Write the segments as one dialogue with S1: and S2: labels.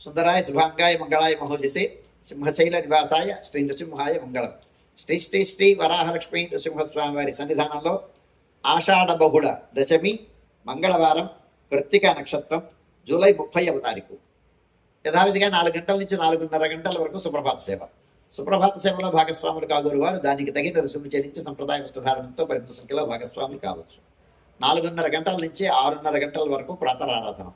S1: సుందరాయ శుభాంగాయ మంగళాయ మహోజసే సింహశైల నివాసాయ శ్రీ నృసింహాయ మంగళం. శ్రీ శ్రీ శ్రీ వరాహలక్ష్మీ నృసింహస్వామి వారి సన్నిధానంలో ఆషాఢ బహుళ దశమి మంగళవారం కృత్తిక నక్షత్రం జూలై 30వ తారీఖు యథావిధిగా 4 గంటల నుంచి 4:30 గంటల వరకు సుప్రభాత సేవ. సుప్రభాత సేవలో భాగస్వాములు కాగోరు వారు దానికి తగిన రుసుము చెల్లించి సంప్రదాయ వస్త్రధారణంతో పరిమిత సంఖ్యలో భాగస్వాములు కావచ్చు. 4:30 గంటల నుంచి 6:30 గంటల వరకు ప్రాతరారాధన.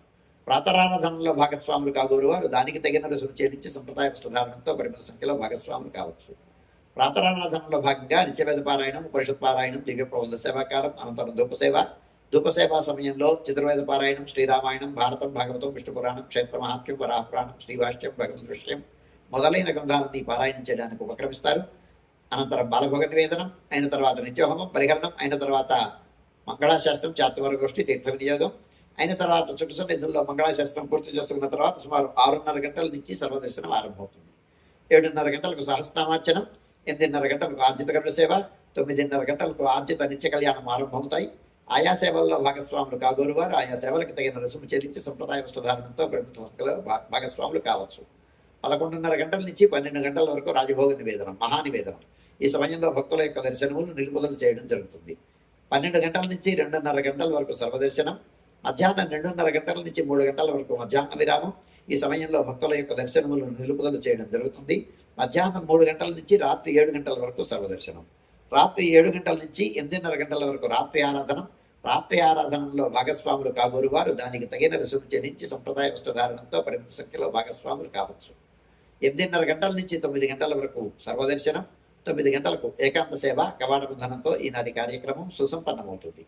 S1: ప్రాతరారాధనలో భాగస్వాములు కాగోరు వారు దానికి తగిన రుసుము చెల్లించి సంప్రదాయ వస్త్రధారణంతో పరిమిత సంఖ్యలో భాగస్వాములు కావచ్చు. ప్రాతరారాధనలో భాగంగా నిత్యవేద పారాయణం, ఉపనిషత్ పారాయణం, దివ్య ప్రబంధ సేవాకాలం, అనంతరం ధూపసేవా సమయంలో చతుర్వేద పారాయణం, శ్రీరామాయణం, భారతం, భాగవతం, విష్ణు పురాణం, క్షేత్ర మహాత్మ్యం, వరాహపురాణం, శ్రీభాష్యం, భగవద్ దృశ్యం మొదలైన గ్రంథాలని పారాయణం చేయడానికి ఉపక్రమిస్తారు. అనంతరం బాలభోగ నివేదనం అయిన తర్వాత నిత్యోహోమం పరిహరణం అయిన తర్వాత మంగళాశాస్త్రం, చాతుర్వర్గోష్ఠి, తీర్థ వినియోగం అయిన తర్వాత చుట్టు సన్నిధుల్లో మంగళాశాస్త్రం పూర్తి చేసుకున్న తర్వాత సుమారు 6:30 గంటల నుంచి సర్వదర్శనం ఆరంభమవుతుంది. 7:30 గంటలకు సహస్రనామార్చనం, 8:30 గంటలకు ఆర్జిత గరుడ సేవ, 9:30 గంటలకు ఆర్జిత నిత్య కళ్యాణం ఆరంభమవుతాయి. ఆయా సేవల్లో భాగస్వాములు కాగోరు వారు ఆయా సేవలకు తగిన రుసుము చెల్లించి సంప్రదాయ వస్త్రధారణంతో ప్రభుత్వ సంఖ్యలో భాగస్వాములు కావచ్చు. 11:30 గంటల నుంచి 12 గంటల వరకు రాజభోగ నివేదనం, మహానివేదనం. ఈ సమయంలో భక్తుల యొక్క దర్శనములు నిలుపుదల చేయడం జరుగుతుంది. 12 గంటల నుంచి 2:30 గంటల వరకు సర్వదర్శనం. మధ్యాహ్నం 2:30 గంటల నుంచి 3 గంటల వరకు మధ్యాహ్న విరామం. ఈ సమయంలో భక్తుల యొక్క దర్శనములు నిలుపుదల చేయడం జరుగుతుంది. మధ్యాహ్నం 3 గంటల నుంచి రాత్రి 7 గంటల వరకు సర్వదర్శనం. రాత్రి 7 గంటల నుంచి 8:30 గంటల వరకు రాత్రి ఆరాధనం. రాత్రి ఆరాధనలో భాగస్వాములు కాగోరు వారు దానికి తగిన రుసుము చెల్లించి సంప్రదాయ వస్త్రధారణంతో పరిమిత సంఖ్యలో భాగస్వాములు కావచ్చు. 8:30 గంటల నుంచి 9 గంటల వరకు సర్వదర్శనం. 9 గంటలకు ఏకాంత సేవ కవాట బంధనంతో ఈనాటి కార్యక్రమం సుసంపన్నమవుతుంది.